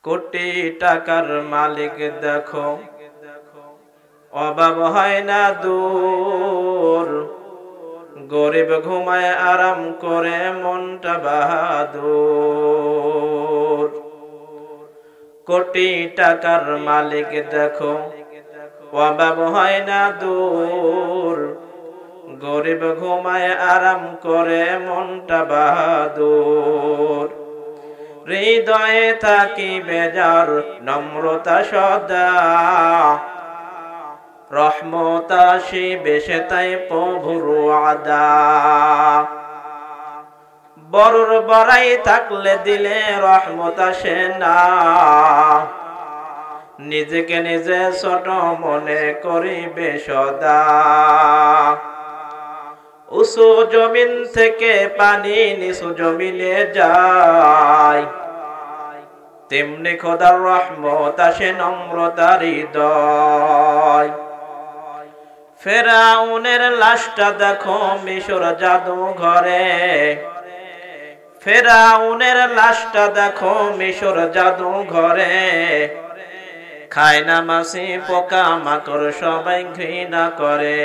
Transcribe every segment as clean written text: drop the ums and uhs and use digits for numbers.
কোটি টাকার মালিক দেখো, অভাব হয় না দূর, গরিব ঘুমায় আরাম করে মনটা বাহাদুর। কোটি টাকার মালিক দেখো, অভাব হয় না দূর, গরিব ঘুমায় আরাম করে মনটা বাহাদুর। হৃদয়ে থাকি বেজার নম্রতা সদা, রহমত আসিবে সে তাই প্রভুর আদা। বড়র বড়াই থাকলে দিলে রহমত আসে না, নিজেকে নিজে ছোট মনে করিবে সদা। উঁচু জমিন থেকে পানি নিচু জমিনে যায়, তেমনি খোদার রহমত আসে নম্রতার হৃদয়। ফেরাউনের লাশটা দেখো মিশর জাদু ঘরে, ফেরাউনের লাশটা দেখো মিশর জাদু ঘরে। খায় না মাছি পোকা মাকড় সবাই ঘৃণা করে।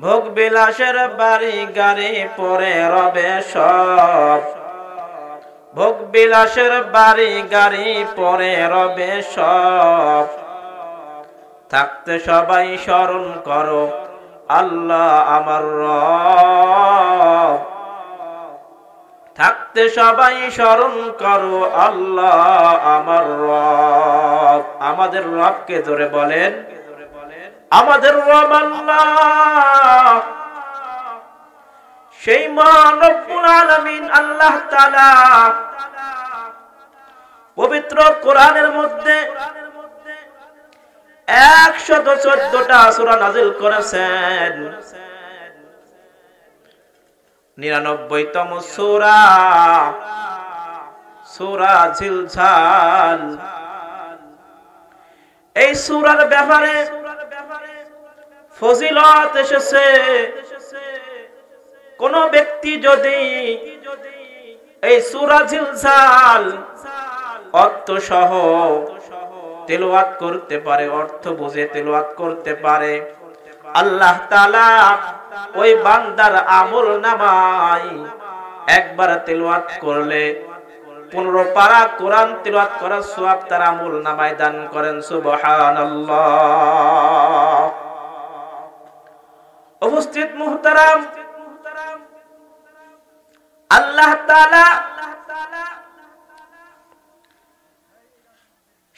ভোগ বিলাসের বাড়ি গাড়ি পরে রবে সব, ভোগ বিলাসের বাড়ি গাড়ি পরে রবে সব। থাকতে সবাই স্মরণ করো আল্লাহ আমার রব, থাকতে সবাই স্মরণ করো আল্লাহ আমার রব। আমাদের রবকে জোরে বলেন, আমাদের রব আল্লাহ, সেই মহান রব্বুল আলামিন আল্লাহ তাআলা পবিত্র কোরআনের মধ্যে 114টা সূরা নাযিল করেছেন। 99তম সূরা সূরা জিলজাল। এই সূরার ব্যাপারে ফজিলত এসেছে। কোন ব্যক্তি যদি এই সূরা জিলজাল অর্থ সহ তেলাওয়াত করতে পারে, অর্থ বুঝে তেলাওয়াত করতে পারে, আল্লাহ তাআলা ওই বান্দার আমলনামায় একবার তেলাওয়াত করলে 15 পারা কোরআন তেলাওয়াত করার সওয়াব তার আমলনামায় দান করেন। সুবহানাল্লাহ। উপস্থিত মুহতারাম, আল্লাহ তাআলা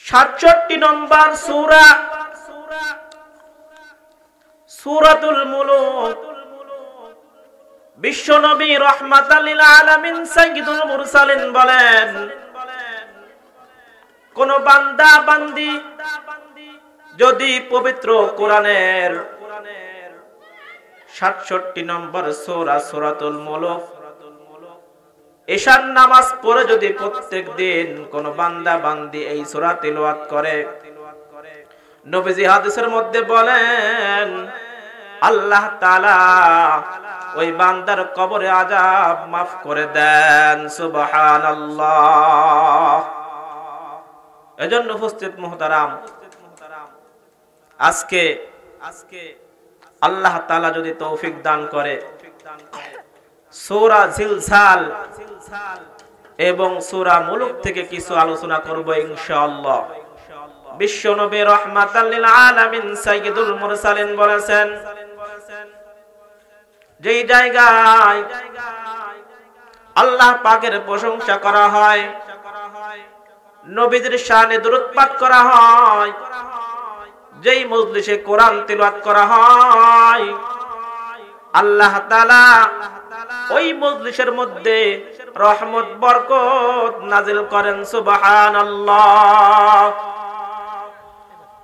67 নম্বর সূরা সূরাতুল মুলুক, বিশ্বনবী রাহমাতাল লিল আলামিন সাইয়্যিদুল মুরসালিন বলেন, কোন বান্দা বান্দি যদি পবিত্র কোরআনের 67 নম্বর সূরা সূরাতুল মুলুক ঈশার নামাজ পড়ে যদি প্রত্যেক দিন কোন বান্দা বান্দি এই সূরা তেলাওয়াত করে, নবীজি হাদিসের মধ্যে বলেন আল্লাহ তাআলা ওই বান্দার কবরে আযাব মাফ করে দেন। সুবহানাল্লাহ। এজন্য উপস্থিত মুহতারাম, আজকে আল্লাহ তাআলা যদি তৌফিক দান করে সূরা জিলজাল এবং সূরা মুলুক থেকে কিছু আলোচনা করব ইনশাআল্লাহ। বিশ্বনবী রাহমাতাল লিল আলামিন সাইয়্যিদুল মুরসালিন বলেছেন, যেই জায়গায় আল্লাহ পাকের প্রশংসা করা হয়, নবীদের শানে দরুদ পাঠ করা হয়, যেই মজলিসে কোরআন তিলাওয়াত করা হয়, আল্লাহ তাআলা ওই মজলিসের মধ্যে রহমত বরকত নাজিল করেন। সুবহানাল্লাহ।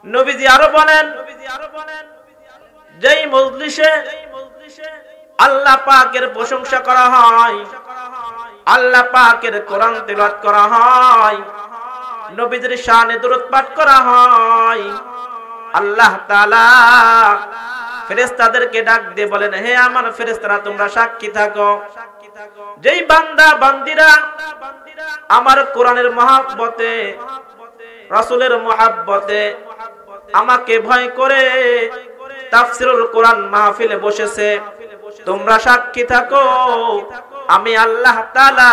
নবীজি আরো বলেন, যেই মজলিসে আল্লাহ পাকের প্রশংসা করা হয়, আল্লাহ পাকের কোরআন তিলাওয়াত করা হয়, নবীদের শানে দরুদ পাঠ করা হয়, আল্লাহ তাআলা ফেরেশতাদেরকে ডাক দিয়ে বলেন, হে আমার ফেরেশতারা তোমরা সাক্ষী থাকো, যেই বান্দা বান্দিরা আমার কোরআনের মহব্বতে, রাসূলের মহব্বতে আমাকে ভয় করে তাফসীরুল কোরআন মাহফিলে বসেছে, তোমরা সাক্ষী থাকো আমি আল্লাহ তাআলা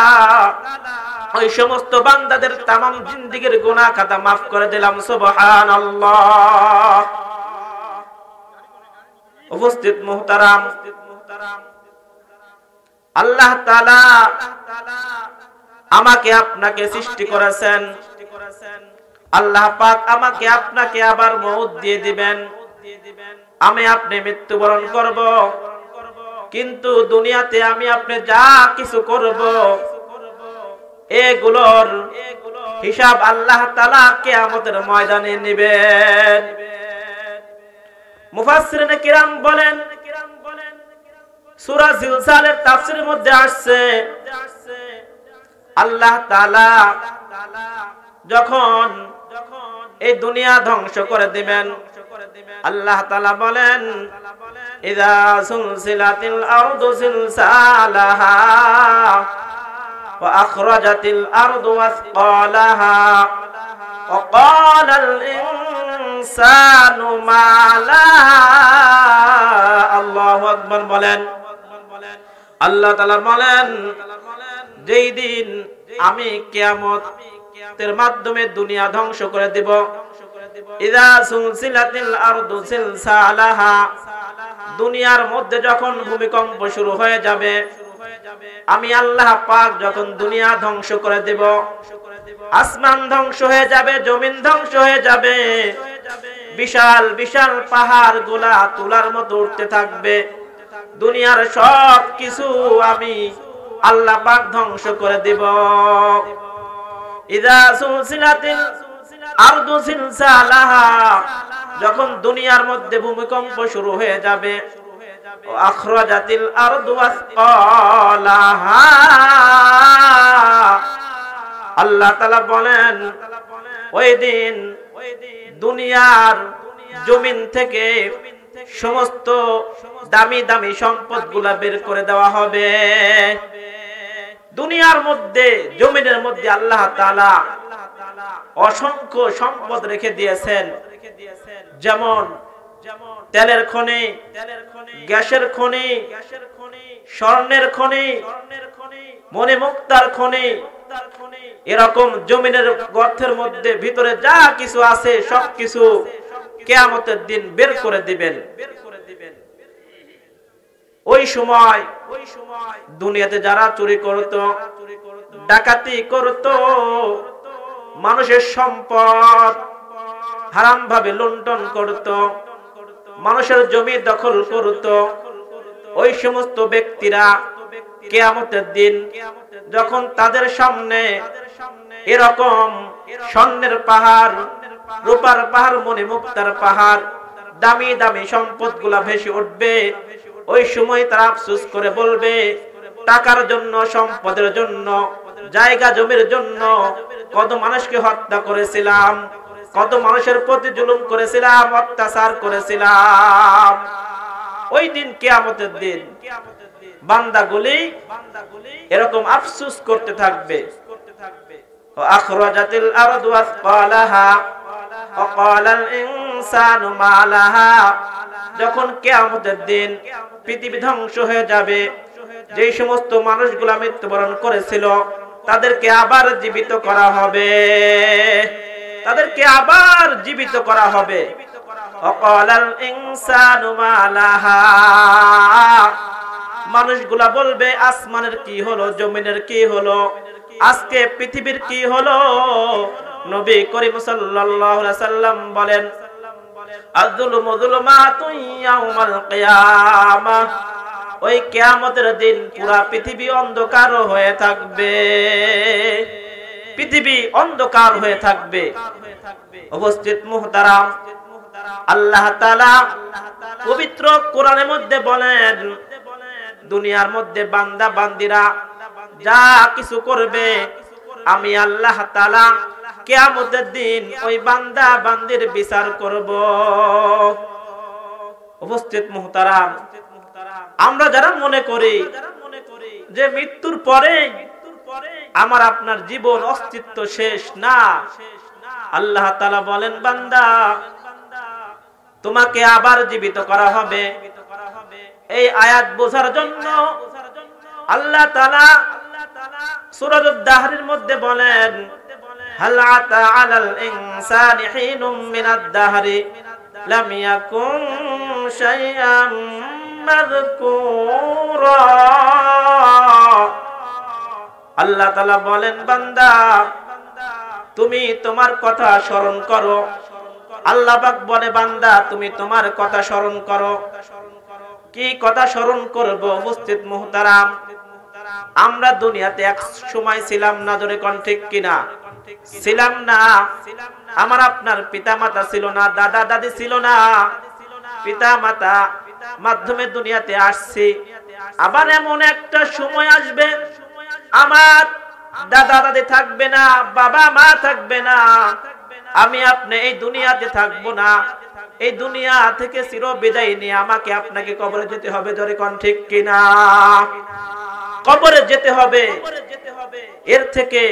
ওই সমস্ত বান্দাদের তামাম জিন্দেগীর গুনাহ খাতা maaf করে দিলাম। সুবহানাল্লাহ। উপস্থিত মুহতারাম, আল্লাহ তাআলা আমাকে আপনাকে সৃষ্টি করেছেন, আল্লাহ পাক আমাকে আপনাকে আবার মওত দিয়ে দিবেন, আমি আপনি মৃত্যুবরণ করব, কিন্তু দুনিয়াতে আমি আপনি যা কিছু করব এগুলোর হিসাব আল্লাহ তাআলা কিয়ামতের ময়দানে নেবেন। মুফাসসিরিনে কিরাম বলেন, সূরা জিলজালের তাফসীরের মধ্যে আসছে আল্লাহ তাআলা যখন এই দুনিয়া ধ্বংস করে দিবেন, আল্লাহ তাআলা বলেন ইযা সুলসিলাতিল আরদু জিলসালাহা ওয়া আখরাজাতিল আরদু আসকালাহা ওয়া ক্বালাল ইনসানু মা লাহা। আল্লাহু আকবার বলেন। আল্লাহ তাআলা বলেন যেই দিন আমি কিয়ামতের মাধ্যমে দুনিয়া ধ্বংস করে দেব, ইযা সুলসিলাতিল আরদু জিলসালাহা, দুনিয়ার মধ্যে যখন ভূমিকম্প শুরু হয়ে যাবে, আমি আল্লাহ পাক যখন দুনিয়া ধ্বংস করে দেব, আসমান ধ্বংস হয়ে যাবে, জমিন ধ্বংস হয়ে যাবে, বিশাল বিশাল পাহাড় গুলা তুলার মতো উঠতে থাকবে, দুনিয়ার সব কিছু আমি আল্লাহ পাক ধ্বংস করে দেব। ইযা সুলসিলাতিল আরদু জিলসালাহা, যখন দুনিয়ার মধ্যে ভূমিকম্প শুরু হয়ে যাবে, আখরাজাতিল আরদু আসকালাহা, আল্লাহ তাআলা বলেন ওই দিন দুনিয়ার জমিন থেকে সমস্ত দামি দামি সম্পদগুলা বের করে দেওয়া হবে। দুনিয়ার মধ্যে জমিনের মধ্যে আল্লাহ তাআলা অসংখ্য সম্পদ রেখে দিয়েছেন, যেমন তেলের খনি, গ্যাসের খনি, স্বর্ণের খনি, মণিমুক্তার খনি, এরকম জমিনের গর্তের মধ্যে ভিতরে যা কিছু আছে সবকিছু কিয়ামতের দিন বের করে দিবেন। ওই সময় দুনিয়াতে যারা চুরি করত, ডাকাতি করত, মানুষের সম্পদ হারাম ভাবে লুণ্ঠন করত, মানুষের জমি দখল করত, ওই সমস্ত ব্যক্তিরা কিয়ামতের দিন যখন তাদের সামনে এরকম স্বর্ণের পাহাড়, রূপার পাহাড়, মণিমুক্তার পাহাড়, দামি দামি সম্পদগুলা ভেসে উঠবে, ওই সময় তারা আফসোস করে বলবে টাকার জন্য, সম্পদের জন্য, জায়গা জমির জন্য কত মানুষকে হত্যা করেছিলাম, কত মানুষের প্রতি জুলুম করেছিলাম, অত্যাচার করেছিলাম। ওই দিন কিয়ামতের দিন বান্দাগুলি এরকম আফসোস করতে থাকবে। আখরাজাতিল আরদু আসকালাহা ওয়া ক্বালাল ইনসানু মা লাহা, যখন কিয়ামতের দিন পৃথিবী ধ্বংস হয়ে যাবে, যেই সমস্ত মানুষগুলো মৃত্যুবরণ করেছিল তাদেরকে আবার জীবিত করা হবে, তাদেরকে আবার জীবিত করা হবে। ওয়া ক্বালাল ইনসানু মা লাহা, মানুষগুলা বলবে আসমানের কি হলো, জমিনের কি হলো, আজকে পৃথিবীর কি হলো। নবী করিম সাল্লাল্লাহু আলাইহি সাল্লাম বলেন আয-যুলমু যুলমাতুন ইয়াউমাল কিয়ামাহ, ওই কিয়ামতের দিন পুরা পৃথিবী অন্ধকার হয়ে থাকবে, পৃথিবী অন্ধকার হয়ে থাকবে। উপস্থিত মুহতারাম, আল্লাহ তাআলা পবিত্র কোরআনের মধ্যে বলেন দুনিয়ার মধ্যে বান্দা বান্দিরা যা কিছু করবে আমি আল্লাহ তাআলা কিয়ামতের দিন ওই বান্দা বান্দির বিচার করব। উপস্থিত মুহতারাম, আমরা যারা মনে করি যে মৃত্যুর পরে আমার আপনার জীবন অস্তিত্ব শেষ না। আল্লাহ তাআলা বলেন, বান্দা তোমাকে আবার জীবিত করা হবে। এই আয়াত বোঝার জন্য আল্লাহ তাআলা সূরা আদ-দাহরের মধ্যে বলেন, হাল আতা আলাল ইনসানি হিনুম মিনাদ দাহরি লাম ইয়াকুন শাইআম মাযকুরা। আল্লাহ তাআলা বলেন, বান্দা তুমি তোমার কথা স্মরণ করো। আল্লাহ পাক বলে, বান্দা তুমি তোমার কথা স্মরণ করো। কি কথা স্মরণ করব? উপস্থিত মুহতারাম, আমরা দুনিয়াতে এক সময় ছিলাম না, জোরে কোন ঠিক কিনা? ছিলাম না। আমার আপনার পিতা মাতা ছিল না, দাদা দাদি ছিল না। পিতা মাতা মাধ্যমে দুনিয়াতে আসছি। আবার এমন একটা সময় আসবে আমার দাদা দাদি থাকবে না, বাবা মা থাকবে না, আমি আপনি এই দুনিয়াতে থাকবো না। এই দুনিয়া থেকে চির বিদায় নিয়ে আমাকে আপনাকে কবরে যেতে হবে, জোরে কোন ঠিক কিনা? কবরে যেতে হবে। এর থেকে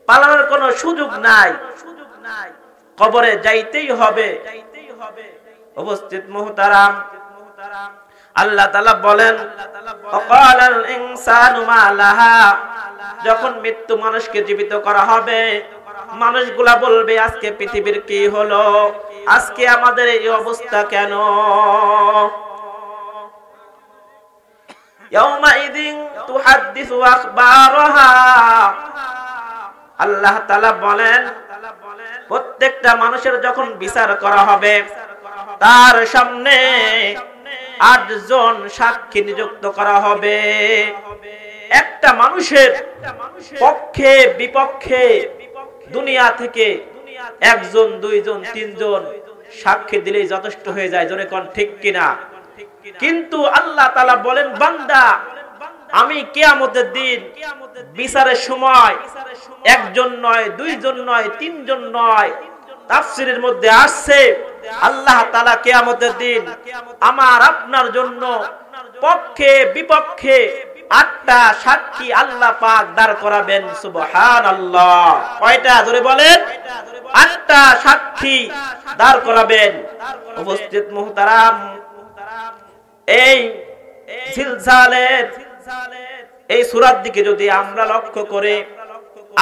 পালানোর কোনো সুযোগ নাই। কবরে যাইতেই হবে। উপস্থিত মুহতারাম, আল্লাহ তাআলা বলেন, ওয়াকালাল ইনসানু মা লাহা। যখন মৃত্যু মানুষকে জীবিত করা হবে, মানুষগুলা বলবে, আজকে পৃথিবীর কি হলো? আজকে আমাদের এই অবস্থা কেন? ইয়াউমাইযিন তুহাদ্দিসু আখবারাহা। আল্লাহ তাআলা বলেন, প্রত্যেকটা মানুষের যখন বিচার করা হবে, তার সামনে 8 জন সাক্ষী নিযুক্ত করা হবে। একটা মানুষের পক্ষে বিপক্ষে দুনিয়া থেকে 1 জন 2 জন 3 জন সাক্ষী দিলেই যথেষ্ট হয়ে যায়, জোরে কোন ঠিক কিনা? কিন্তু আল্লাহ তাআলা বলেন, বান্দা আমি কিয়ামতের দিন বিচারের সময় 1 জন নয়, 2 জন নয়, 3 জন নয়, তাফসীরের মধ্যে আসছে আল্লাহ তাআলা কিয়ামতের দিন আমার আপনার জন্য পক্ষে বিপক্ষে 8টা সাক্ষী আল্লাহ পাক দাঁড় করাবেন। সুবহানাল্লাহ। কয়টা? জোরে বলেন। 8টা সাক্ষী দাঁড় করাবেন। উপস্থিত মুহতারাম, এই জিলজালের এই সূরার দিকে যদি আমরা লক্ষ্য করে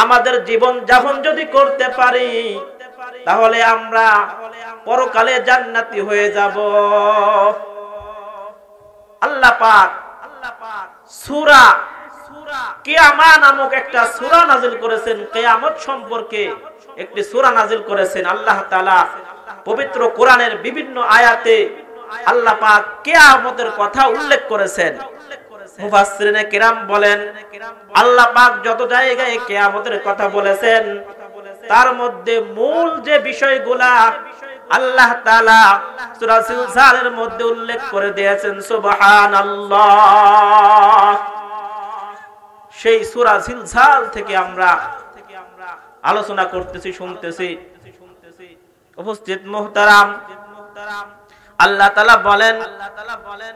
আমাদের জীবন যাপন যদি করতে পারি, তাহলে আমরা পরকালে জান্নাতি হয়ে যাব। আল্লাহ পাক সূরা কিয়ামা নামক একটা সূরা নাযিল করেছেন। কিয়ামত সম্পর্কে একটি সূরা নাযিল করেছেন আল্লাহ তাআলা। পবিত্র কোরআনের বিভিন্ন আয়াতে আল্লাহ পাক কিয়ামতের কথা উল্লেখ করেছেন। মুফাসসিরিনে কিরাম বলেন, আল্লাহ পাক যত জায়গায় কিয়ামতের কথা বলেছেন, তার মধ্যে মূল যে বিষয়গুলা আল্লাহ তাআলা সূরা জিলজালের মধ্যে উল্লেখ করে দিয়েছেন। সুবহানাল্লাহ। সেই সূরা জিলজাল থেকে আমরা আলোচনা করতেছি, শুনতেছি। উপস্থিত মুহতারাম, আল্লাহ তাআলা বলেন,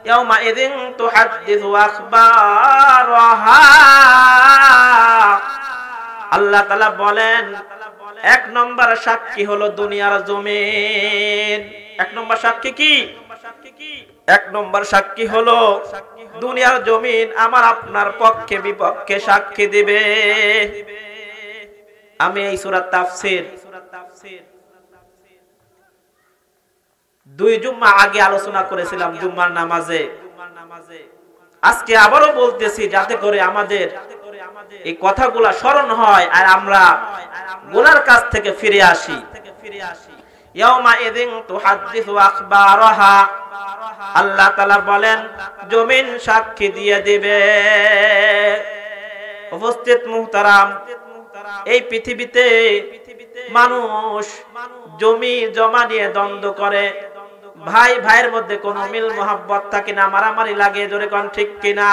ইয়াউমাইযিন তুহাদ্দিসু আখবারাহা। আল্লাহ তাআলা বলেন, 1 নম্বর সাক্ষী হলো দুনিয়ার জমিন। 1 নম্বর সাক্ষী কি? 1 নম্বর সাক্ষী হলো দুনিয়ার জমিন আমার আপনার পক্ষে বিপক্ষে সাক্ষী দিবে। আমি এই সূরার তাফসীর 2 জুম্মা আগে আলোচনা করেছিলাম জুম্মার নামাজে। আজকে আবারও বলতেছি যাতে করে আমাদের এই কথাগুলা স্মরণ হয় আর আমরা গুনার কাছ থেকে ফিরে আসি। ইয়াউমাইযিন তুহাদ্দিসু আখবারাহা। আল্লাহ তাআলা বলেন, জমিন সাক্ষী দিয়ে দিবে। উপস্থিত মুহতারাম, এই পৃথিবীতে মানুষ জমি জমা নিয়ে দ্বন্দ্ব করে। ভাই ভাইয়ের মধ্যে কোনো মিল মোহাব্বত থাকে না, মারামারি লাগে, জোরে কোন ঠিক কিনা?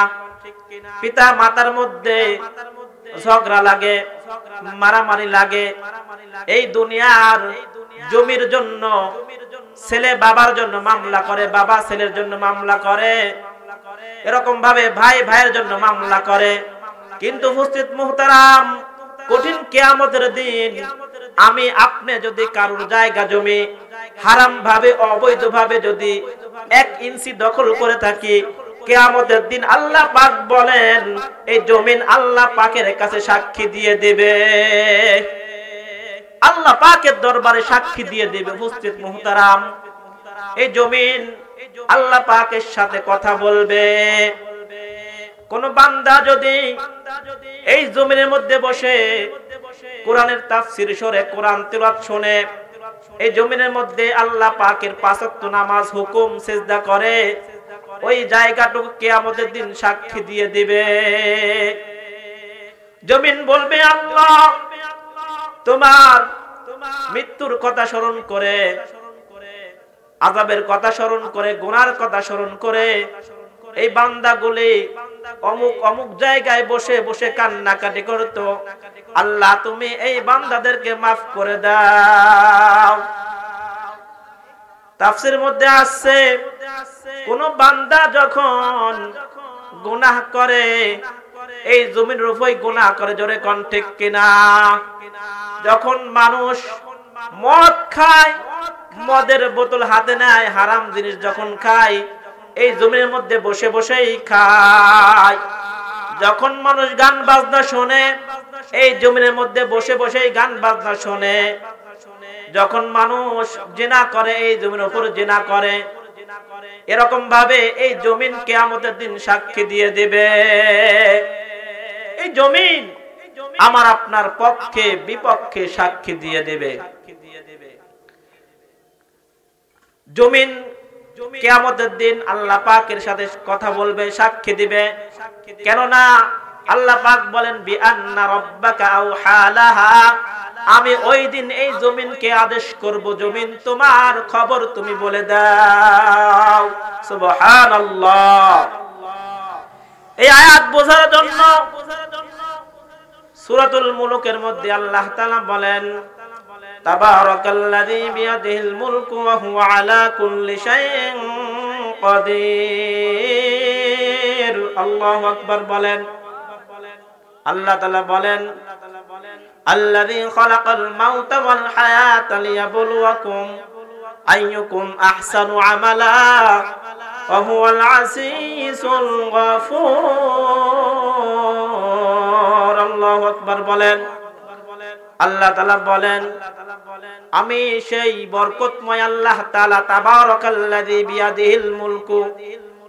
পিতা মাতার মধ্যে ঝগড়া লাগে, মারামারি লাগে। এই দুনিয়ার জমির জন্য ছেলে বাবার জন্য মামলা করে, বাবা ছেলের জন্য মামলা করে। এরকম ভাবে ভাই ভাইয়ের জন্য মামলা করে। কিন্তু উপস্থিত মুহতারাম, কঠিন কিয়ামতের দিন আমি আপনি যদি কারোর জায়গা জমি হারাম ভাবে অবৈধ ভাবে যদি 1 ইঞ্চি দখল করে থাকি, কিয়ামতের দিন আল্লাহ পাক বলেন এই জমিন আল্লাহ পাকের কাছে সাক্ষী দিয়ে দেবে, আল্লাহ পাকের দরবারে সাক্ষী দিয়ে দেবে। উপস্থিত মুহতারাম, এই জমিন আল্লাহ পাকের সাথে কথা বলবে। কোন বান্দা যদি এই জমিনের মধ্যে বসে কোরআনের তাফসীর শুনে, কোরআন তেলাওয়াত শুনে, এই জমিনের মধ্যে আল্লাহ পাকের 5 ওয়াক্ত নামাজ, হুকুম, সিজদা করে, ওই জায়গাটুকু কিয়ামতের দিন সাক্ষী দিয়ে দিবে। জমিন বলবে আল্লাহ তোমার মৃত্যুর কথা স্মরণ করে, আযাবের কথা স্মরণ করে, গুনার কথা স্মরণ করে এই বান্দাগুলি অমুক অমুক জায়গায় বসে বসে কান্নাকাটি করতো, আল্লাহ তুমি এই বান্দাদেরকে মাফ করে দাও। তাফসীরের মধ্যে আছে কোন বান্দা যখন গুনাহ করে, এই জমিনের উপরই গুনাহ করে, জোরে কোন ঠিক কিনা? যখন মানুষ মদ খায়, মদের বোতল হাতে নেয়, হারাম জিনিস যখন খায় এই জমিনের মধ্যে বসে বসেই খায়। যখন মানুষ গান বাজনা শোনে, এই জমিনের মধ্যে বসে বসেই গান বাজনা শোনে। যখন মানুষ জিনা করে, এই জমিনের উপর জিনা করে। এরকম ভাবে এই জমিন কিয়ামতের দিন সাক্ষী দিয়ে দিবে। এই জমিন আমার আপনার পক্ষে বিপক্ষে সাক্ষী দিয়ে দিবে। জমিন কিয়ামতের দিন আল্লাহ পাকের সাথে কথা বলবে, সাক্ষী দিবে। কেননা আল্লাহ পাক বলেন বিআন্না রাব্বাকা আওহালাহা, আমি ওই দিন এই জমিনকে আদেশ করব, জমিন তোমার খবর তুমি বলে দাও। সুবহানাল্লাহ। এই আয়াত বোঝার জন্য সূরাতুল মুলুকের মধ্যে আল্লাহ তাআলা বলেন তাবারাকাল্লাযী বিয়াদিহিল মুলকু ওয়া হুয়া আলা কুল্লি শাইইন কাদির। আল্লাহু আকবার বলেন। আল্লাহ তাআলা বলেন আল্লাযী খালাকাল মাউতা ওয়াল হায়াতা লিয়াবলুয়াকুম আইয়ুকুম আহসানু আমালা ওয়া হুয়াল আসীসুল গফুর। আল্লাহু আকবার বলেন। আল্লাহ তাআলা বলেন আমি সেই বরকতময় আল্লাহ তাআলা, তাবারাকাল্লাযী বিয়াদিহিল মুলকু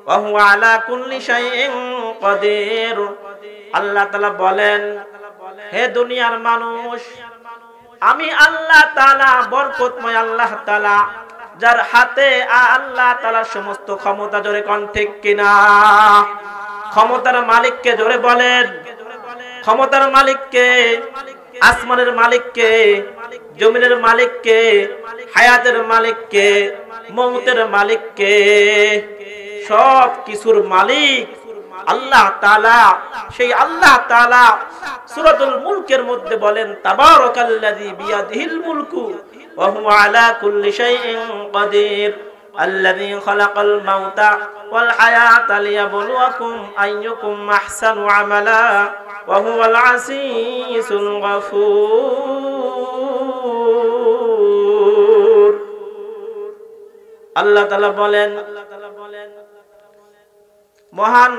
ওয়া হুয়া আলা কুল্লি শাইইন কাদির। আল্লাহ তাআলা বলেন হে দুনিয়ার মানুষ, আমি আল্লাহ তাআলা বরকতময় আল্লাহ তাআলা, যার হাতে আল্লাহ তাআলার সমস্ত ক্ষমতা। জোরে কোন ঠিক কিনা? ক্ষমতার মালিককে জোরে বলেন। ক্ষমতার মালিককে, আসমানের মালিককে, জমিনের মালিককে, হায়াতের মালিককে, মৌতের মালিককে, সব কিছুর মালিক আল্লাহ তাআলা। সেই আল্লাহ তাআলা সূরাতুল মুলকের মধ্যে বলেন তাবারাকাল্লাযী বিয়াদিহিল মুলকু ওয়া হুয়া আলা কুল্লি শাইইন কাদির আল্লাযী খালাকাল মাউতা ওয়াল হায়াতা লিয়াবলুয়াকুম আইয়ুকুম আহসানু আমালা ওয়া হুয়াল আসীসুল গফুর। আল্লাহ তাআলা বলেন মহান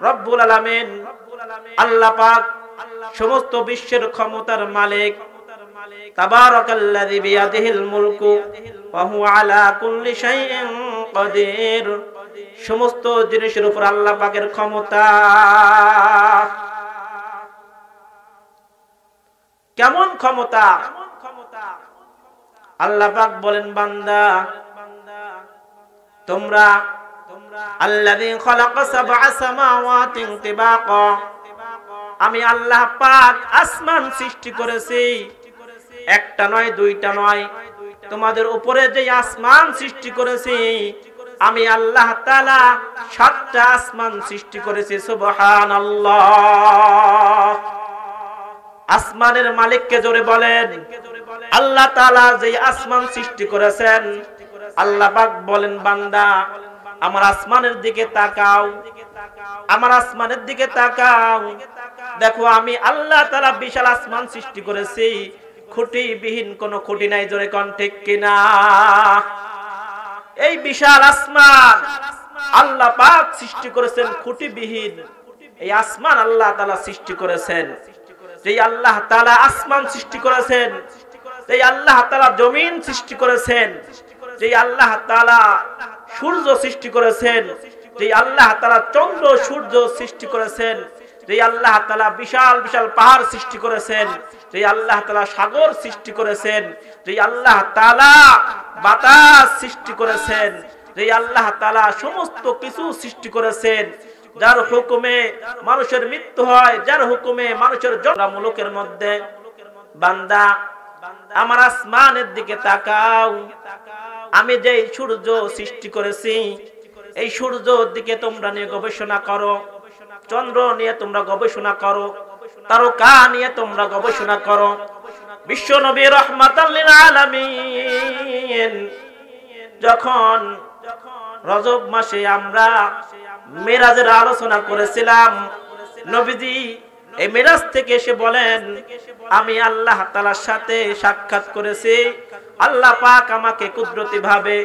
রব্বুল আলামিন আল্লাহ পাক সমস্ত বিশ্বের ক্ষমতার মালিক। তাবারাকাল্লাযী বিয়াদিহিল মুলকু ওয়া হুয়া আলা কুল্লি শাইইন কাদির। সমস্ত জিনিসের উপর আল্লাহ পাকের ক্ষমতা। কেমন ক্ষমতা? আল্লাহ পাক বলেন বান্দা তোমরা আল্লাযী খালাকা সাবআ সামাওয়াতিন তিবাকা, আমি আল্লাহ পাক আসমান সৃষ্টি করেছি, একটা নয় দুইটা নয়, তোমাদের উপরে যে আসমান সৃষ্টি করেছি আমি আল্লাহ তাআলা 7টা আসমান সৃষ্টি করেছি। সুবহানাল্লাহ। আসমানের মালিককে জোরে বলেন। আল্লাহ তাআলা যে আসমান সৃষ্টি করেছেন, আল্লাহ পাক বলেন বান্দা আমার আসমানের দিকে তাকাও, আমার আসমানের দিকে তাকাও, দেখো আমি আল্লাহ তাআলা বিশাল আসমান সৃষ্টি করেছি, খুঁটিবিহীন কোনো খুঁটি নাই, জোরে কোন ঠিক কিনা? এই বিশাল আসমান আল্লাহ পাক সৃষ্টি করেছেন খুঁটিবিহীন। এই আসমান আল্লাহ তাআলা সৃষ্টি করেছেন। যেই আল্লাহ তাআলা আসমান সৃষ্টি করেছেন, যেই আল্লাহ তাআলা জমিন সৃষ্টি করেছেন, যেই আল্লাহ তাআলা সূর্য সৃষ্টি করেছেন, যেই আল্লাহ তাআলা চন্দ্র সূর্য সৃষ্টি করেছেন, যেই আল্লাহ তাআলা বিশাল বিশাল পাহাড় সৃষ্টি করেছেন, যেই আল্লাহ তাআলা সাগর সৃষ্টি করেছেন, যেই আল্লাহ তাআলা বাতাস সৃষ্টি করেছেন, যেই আল্লাহ তাআলা সমস্ত কিছু সৃষ্টি করেছেন, যার হুকুমে মানুষের মৃত্যু হয়, যার হুকুমে মানুষের জন্ম। মুলুকের মধ্যে বান্দা আমার আসমানের দিকে তাকাও, আমি যেই সূর্য সৃষ্টি করেছি এই সূর্যের দিকে তোমরা নিয়ে গবেষণা করো, চন্দ্র নিয়ে তোমরা গবেষণা করো, তারকা নিয়ে তোমরা গবেষণা করো। বিশ্ব নবী রাহমাতাল লিল আলামিন যখন রজব মাসে আমরা মেরাজের আলোচনা করেছিলাম, নবীজি এই মেরাজ থেকে এসে বলেন আমি আল্লাহ তাআলার সাথে সাক্ষাৎ করেছি, আল্লাহ পাক আমাকে কুদরতি ভাবে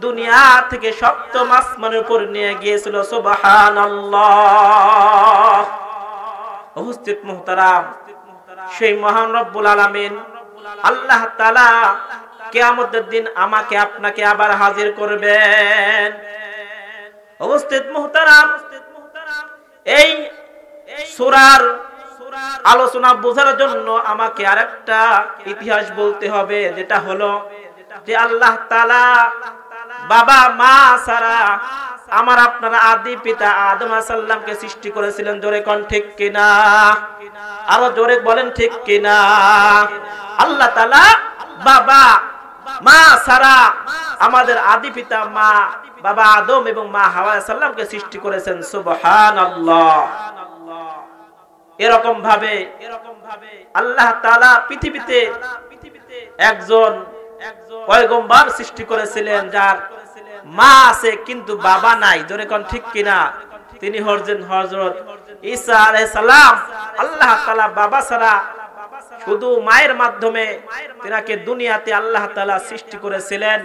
দুনিয়া থেকে সপ্তম আসমানের উপর নিয়ে গিয়েছিল। সুবহানাল্লাহ। উপস্থিত মুহতারাম, সেই মহান রব্বুল আলামিন আল্লাহ তাআলা কিয়ামতের দিন আমাকে আপনাকে আবার হাজির করবেন। উপস্থিত মুহতারাম, এই সূরার আলোচনা বোঝার জন্য আমাকে আরেকটা ইতিহাস বলতে হবে, যেটা হলো যে আল্লাহ তাআলা বাবা মা ছাড়া আমার আপনারা আদি পিতা আদম আলাইহিস সালামকে সৃষ্টি করেছিলেন। জোরে কোন ঠিক কিনা? আরো জোরে বলেন ঠিক কিনা? আল্লাহ তাআলা বাবা মা ছাড়া আমাদের আদি পিতা মা বাবা আদম এবং মা হাওয়া আলাইহিস সালামকে সৃষ্টি করেছেন। সুবহানাল্লাহ। এরকম ভাবে আল্লাহ তাআলা পৃথিবীতে একজন পয়গম্বর সৃষ্টি করেছিলেন যার মা আছে কিন্তু বাবা নাই। জোরে কোন ঠিক কিনা? তিনি হচ্ছেন হযরত ঈসা আলাইহিস সালাম। আল্লাহ তাআলা বাবা ছাড়া শুধু মায়ের মাধ্যমে তিনাকে দুনিয়াতে আল্লাহ তাআলা সৃষ্টি করেছিলেন।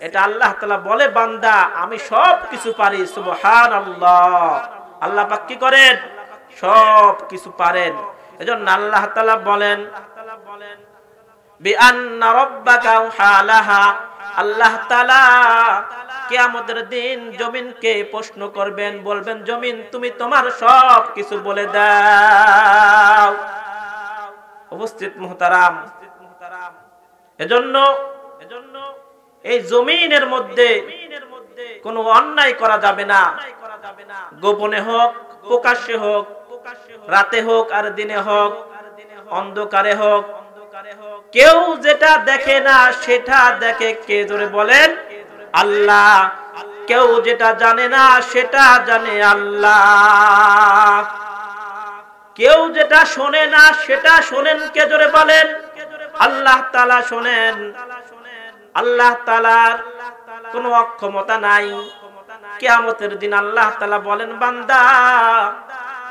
এটা আল্লাহ তাআলা বলে বান্দা আমি সব কিছু পারি। সুবহানাল্লাহ। আল্লাহ পাক কি করেন? সব কিছু পারেন। এজন্য আল্লাহ তাআলা বলেন বিআন্না রাব্বাকা হালাহা, আল্লাহ তাআলা কিয়ামতের দিন জমিনকে প্রশ্ন করবেন, বলবেন জমিন তুমি তোমার সব কিছু বলে দাও। উপস্থিত মুহতারাম, এজন্য এই জমিনের মধ্যে কোনো অন্যায় করা যাবে না। গোপনে হোক প্রকাশ্যে হোক, রাতে হোক আর দিনে হোক, অন্ধকারে হোক, কেউ যেটা দেখে না সেটা দেখে কে? জোরে বলেন আল্লাহ। কেউ যেটা জানে না সেটা জানে আল্লাহ। কেউ যেটা শোনে না সেটা শোনেন কে? জোরে বলেন আল্লাহ তাআলা শোনেন। আল্লাহ তাআলার কোনো অক্ষমতা নাই। কিয়ামতের দিন আল্লাহ তাআলা বলেন বান্দা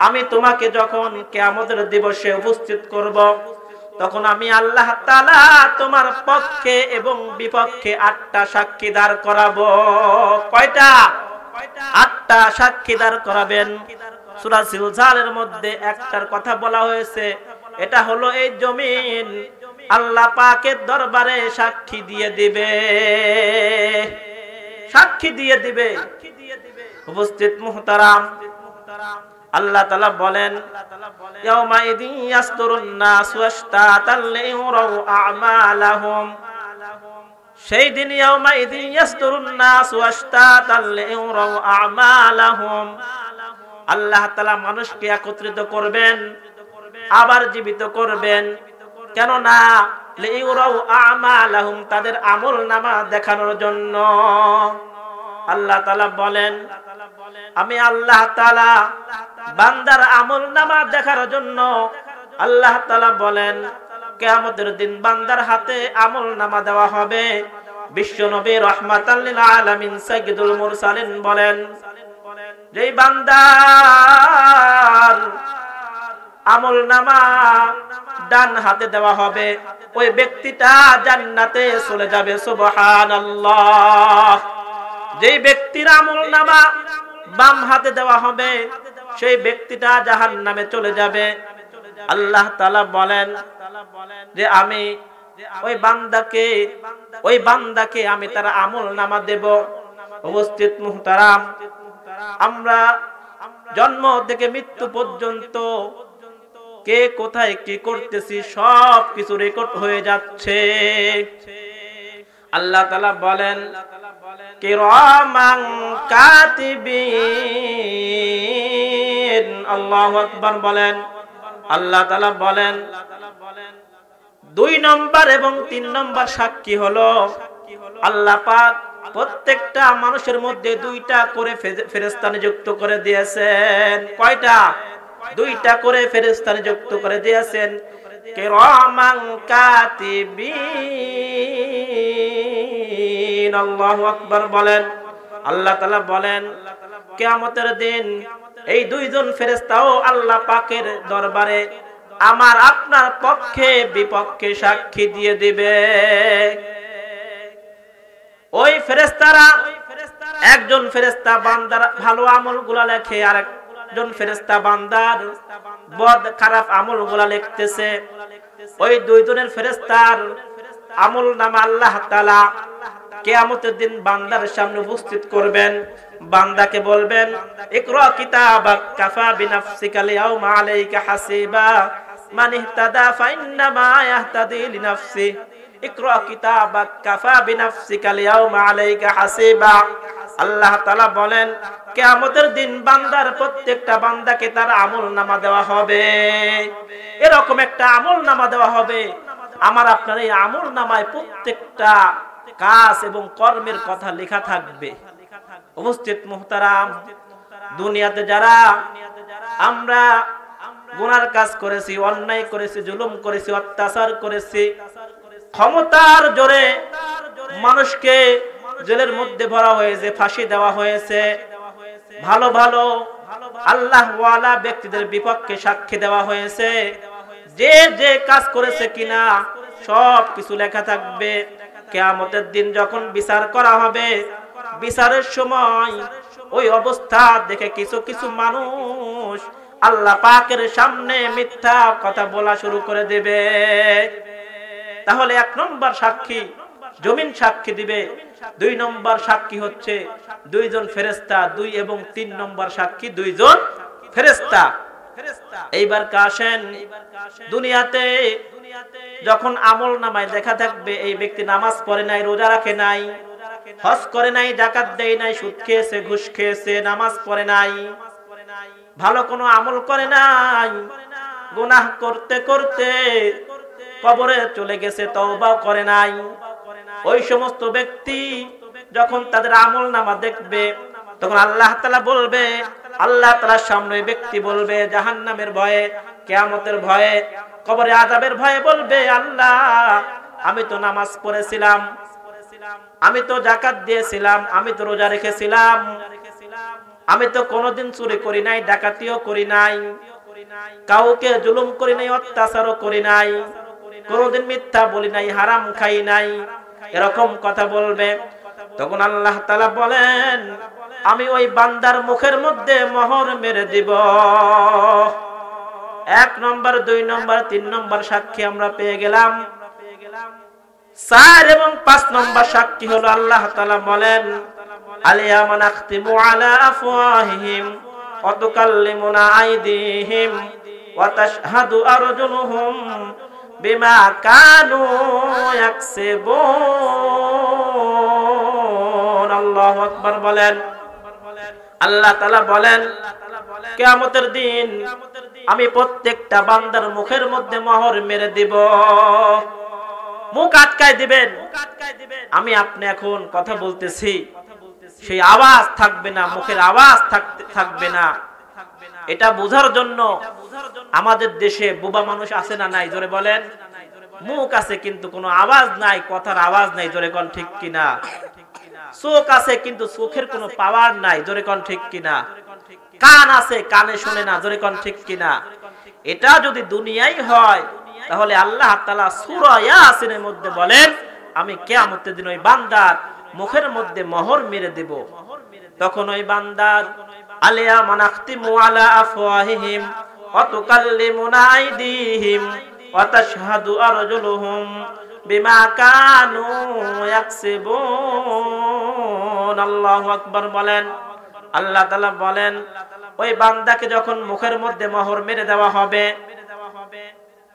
আমি তোমাকে যখন কিয়ামতের দিবসে উপস্থিত করব তখন আমি আল্লাহ তাআলা তোমার পক্ষে এবং বিপক্ষে 8টা সাক্ষী দাঁড় করাবো। কয়টা? 8টা সাক্ষী দাঁড় করাবেন। সূরা জিলজালের মধ্যে একটার কথা বলা হয়েছে, এটা হলো এই জমিন আল্লাহ পাকের দরবারে সাক্ষী দিয়ে দিবে, সাক্ষী দিয়ে দিবে। উপস্থিত মুহতারাম, আল্লাহ তাআলা বলেন ইয়াউমা ইদিন ইয়াসদুরুন নাসু আশতাতাল লিউরাউ আমালাহুম, সেই দিন ইয়াউমা ইদিন ইয়াসদুরুন নাসু আশতাতাল লিউরাউ আমালাহুম, আল্লাহ তাআলা মানুষকে একত্রিত করবেন, আবার জীবিত করবেন। কেন না? লিউরাউ আমালাহুম, তাদের আমলনামা দেখানোর জন্য। আল্লাহ তাআলা বলেন আমি আল্লাহ তাআলা বান্দার আমলনামা দেখার জন্য আল্লাহ তাআলা বলেন কিয়ামতের দিন বান্দার হাতে আমলনামা দেওয়া হবে। বিশ্বনবী রাহমাতাল লিল আলামিন সাইয়্যিদুল মুরসালিন বলেন, যেই বান্দার আমলনামা ডান হাতে দেওয়া হবে ওই ব্যক্তিটা জান্নাতে চলে যাবে। সুবহানাল্লাহ। যেই ব্যক্তির আমলনামা বাম হাতে দেওয়া হবে সেই ব্যক্তিটা জাহান্নামে চলে যাবে। আল্লাহ তাআলা বলেন যে আমি ওই বান্দাকে আমি তার আমলনামা দেব। উপস্থিত মুহতারাম, আমরা জন্ম থেকে মৃত্যু পর্যন্ত কে কোথায় কি করতেছি সব কিছু রেকর্ড হয়ে যাচ্ছে। আল্লাহ তাআলা বলেন কিরামান কাতিবিন। আল্লাহু আকবার বলেন। আল্লাহ তাআলা বলেন 2 নম্বর এবং 3 নম্বর সাক্ষী হলো আল্লাহ পাক প্রত্যেকটা মানুষের মধ্যে 2টা করে ফেরেশতা নিযুক্ত করে দিয়েছেন। কয়টা? 2টা করে ফেরেশতা নিযুক্ত করে দিয়েছেন। কিরামান কাতিবিন। আল্লাহু আকবার বলেন। আল্লাহ তাআলা বলেন কিয়ামতের দিন এই 2 জন ফেরেশতাও আল্লাহ পাকের দরবারে আমার আপনার পক্ষে বিপক্ষে সাক্ষী দিয়ে দিবে। ওই ফেরেশতারা একজন ফেরেশতা বান্দার ভালো আমলগুলা লেখে, আর একজন ফেরেশতা বান্দার বদ খারাপ আমলগুলা লিখতেছে। ওই 2 জনের ফেরেশতার আমলনামা আল্লাহ তাআলা কিয়ামতের দিন বান্দার সামনে উপস্থিত করবেন। বান্দাকে বলবেন ইকরা কিতাবাক কাফা বিনাফসিকা লিয়াউমা আলাইকা হাসিবা মান ইহতাদা ফাইন্নামা ইয়াহতাদি লিনাফসি। ইকরা কিতাবাক কাফা বিনাফসিকা লিয়াউমা আলাইকা হাসিবা। আল্লাহ তাআলা বলেন কিয়ামতের দিন বান্দার প্রত্যেকটা বান্দাকে তার আমলনামা দেওয়া হবে। এরকম একটা আমলনামা দেওয়া হবে, আমার আপনার এই আমলনামায় প্রত্যেকটা কাজ এবং কর্মের কথা লেখা থাকবে। উপস্থিত মুহতারাম, দুনিয়াতে যারা আমরা গুনার কাজ করেছি, অন্যায় করেছি, জুলুম করেছি, অত্যাচার করেছি, ক্ষমতার জোরে মানুষকে জেলের মধ্যে ভরা হয়েছে, ফাঁসি দেওয়া হয়েছে, ভালো ভালো আল্লাহ ওয়ালা ব্যক্তিদের বিপক্ষে সাক্ষী দেওয়া হয়েছে, যে যে কাজ করেছে কিনা সব কিছু লেখা থাকবে। কিয়ামতের দিন যখন বিচার করা হবে, বিচারের সময় ওই অবস্থা দেখে কিছু কিছু মানুষ আল্লাহ পাকের সামনে মিথ্যা কথা বলা শুরু করে দেবে। তাহলে 1 নম্বর সাক্ষী জমিন সাক্ষী দিবে, 2 নম্বর সাক্ষী হচ্ছে 2 জন ফেরেশতা, 2 এবং 3 নম্বর সাক্ষী 2 জন ফেরেশতা। এইবার আসেন দুনিয়াতে যখন আমলনামায় লেখা থাকবে এই ব্যক্তি নামাজ পড়ে নাই, রোজা রাখে নাই, হজ করে নাই, যাকাত দেয় নাই, সুদ খেয়েছে, ঘুষ খেয়েছে, নামাজ পড়ে নাই, ভালো কোনো আমল করে নাই, গুনাহ করতে করতে কবরে চলে গেছে, তওবাও করে নাই। ওই সমস্ত ব্যক্তি যখন তাদের আমলনামা দেখবে তখন আল্লাহ তাআলা বলবে, আল্লাহ তাআলার সামনে ব্যক্তি বলবে জাহান্নামের ভয়ে, কিয়ামতের ভয়ে, কবরে আযাবের ভয়ে বলবে, আল্লাহ আমি তো নামাজ পড়েছিলাম, আমি তো যাকাত দিয়েছিলাম, আমি তো রোজা রেখেছিলাম, আমি তো কোনোদিন চুরি করি নাই, ডাকাতিও করি নাই, কাউকে জুলুম করি নাই, অত্যাচারও করি নাই, কোনোদিন মিথ্যা বলি নাই, হারাম খাই নাই, এরকম কথা বলবে। তখন আল্লাহ তাআলা বলেন আমি ওই বান্দার মুখের মধ্যে মোহর মেরে দিব। 1 নম্বর, 2 নম্বর, 3 নম্বর সাক্ষী আমরা পেয়ে গেলাম। 4 এবং 5 নম্বর সাক্ষী হলো আল্লাহ তাআলা বলেন আলিয়ামা নাখতিমু আলা আফওয়াহিহিম ওয়া তুকাল্লিমুনা আইদিহিম ওয়া তাশহাদু আরজুলুহুম বিমা কানু ইয়াকসিবুন। আল্লাহু আকবার বলেন। আল্লাহ তাআলা বলেন কিয়ামতের দিন আমি প্রত্যেকটা বান্দার মুখের মধ্যে মোহর মেরে দিব, মুখ আটকায় দিবেন। আমি আপনি এখন কথা বলতেছি, সেই আওয়াজ থাকবে না, মুখের আওয়াজ থাকবে না। এটা বোঝার জন্য আমাদের দেশে বোবা মানুষ আছে না নাই? জোরে বলেন। মুখ আছে কিন্তু কোনো আওয়াজ নাই, কথার আওয়াজ নাই, জোরে কোন ঠিক কিনা? চোখ আছে কিন্তু চোখের কোনো পাওয়ার নাই, জোরে কোন ঠিক কিনা? কান আছে, কানে শুনে না, জোরে কোন ঠিক কিনা? এটা যদি দুনিয়ায় হয় তাহলে আল্লাহ তাআলা সূরা ইয়াসিনের মধ্যে বলেন, আমি কিয়ামতের দিন ওই বান্দার মুখের মধ্যে মোহর মেরে দেব। তখন ওই বান্দার আলিয়া মানাখতিমু আলা আফওয়াহিহিম ওয়া তুকাল্লিমুনা আইদিহিম ওয়া তাশহাদু আরজুলুহুম বিমা কানু ইয়াকসিবুন। আল্লাহু আকবার বলেন। আল্লাহ তাআলা বলেন, ওই বান্দাকে যখন মুখের মধ্যে মোহর মেরে দেওয়া হবে,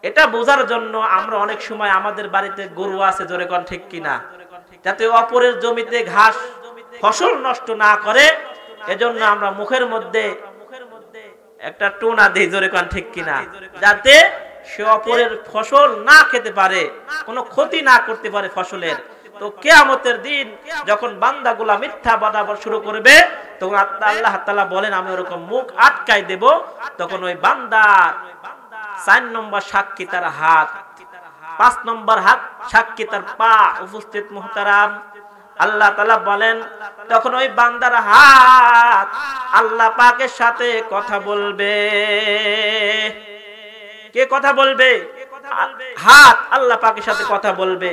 এটা বোঝার জন্য আমরা অনেক সময় আমাদের বাড়িতে গরু আছে, জোরে কোন ঠিক কিনা, যাতে অপরের জমিতে ঘাস ফসল নষ্ট না করে, এজন্য আমরা মুখের মধ্যে একটা টোনা দেই, জোরে কোন ঠিক কিনা, যাতে সে অপরের ফসল না খেতে পারে, কোনো ক্ষতি না করতে পারে ফসলের। তো কিয়ামতের দিন যখন বান্দাগুলা মিথ্যা বলাবর শুরু করবে, তখন আল্লাহ তাআলা বলেন, আমি ওরকম মুখ আটকাই দেব। তখন ওই বান্দার 4 নম্বর সাক্ষী তার হাত, 5 নম্বর হাত সাক্ষী তার পা। উপস্থিত মুহতারাম, আল্লাহ তাআলা বলেন, তখন ওই বান্দার হাত আল্লাহ পাকের সাথে কথা বলবে। কে কথা বলবে? হাত আল্লাহ পাকের সাথে কথা বলবে।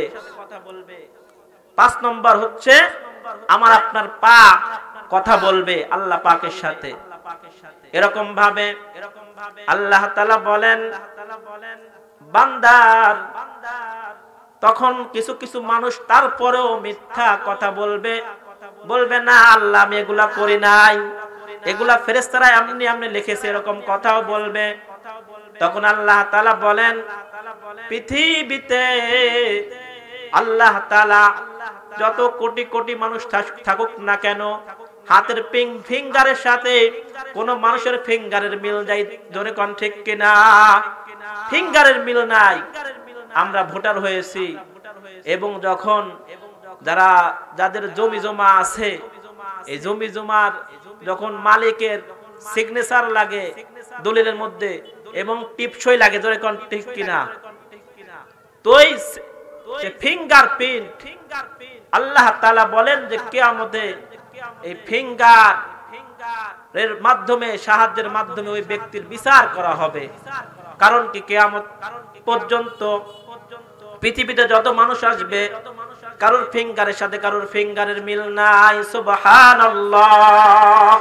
5 নম্বর হচ্ছে আমার আপনার পা কথা বলবে আল্লাহ পাকের সাথে। এরকম ভাবে আল্লাহ তাআলা বলেন, বান্দার তখন কিছু কিছু মানুষ তারপরেও মিথ্যা কথা বলবে, বলবে না আল্লাহ আমি এগুলা করি নাই, এগুলা ফেরেশতারা এমনি এমনি লিখেছে, এরকম কথাও বলবে। তখন আল্লাহ তাআলা বলেন, পৃথিবীতে আল্লাহ তাআলা যত কোটি কোটি মানুষ থাকুক না কেন, হাতের ফিঙ্গারের সাথে কোন মানুষের ফিঙ্গারের মিল নাই, জোরে কোন ঠিক কিনা? ফিঙ্গারের মিল নাই। আমরা ভোটার হয়েছি এবং যখন যাদের জমি জমা আছে, এই জমি জমার যখন মালিকের সিগনেচার লাগে দলিলের মধ্যে এবং টিপসই লাগে, জোরে কোন ঠিক কিনা? তো এই ফিঙ্গারপ্রিন্ট আল্লাহ তাআলা বলেন যে কিয়ামতে এই ফিঙ্গারের মাধ্যমে, সাহায্যের মাধ্যমে ওই ব্যক্তির বিচার করা হবে। কারণ কি, কিয়ামত পর্যন্ত পৃথিবীতে যত মানুষ আসবে, কারোর ফিঙ্গারের সাথে কারোর ফিঙ্গারের মিল নাই। সুবহানাল্লাহ।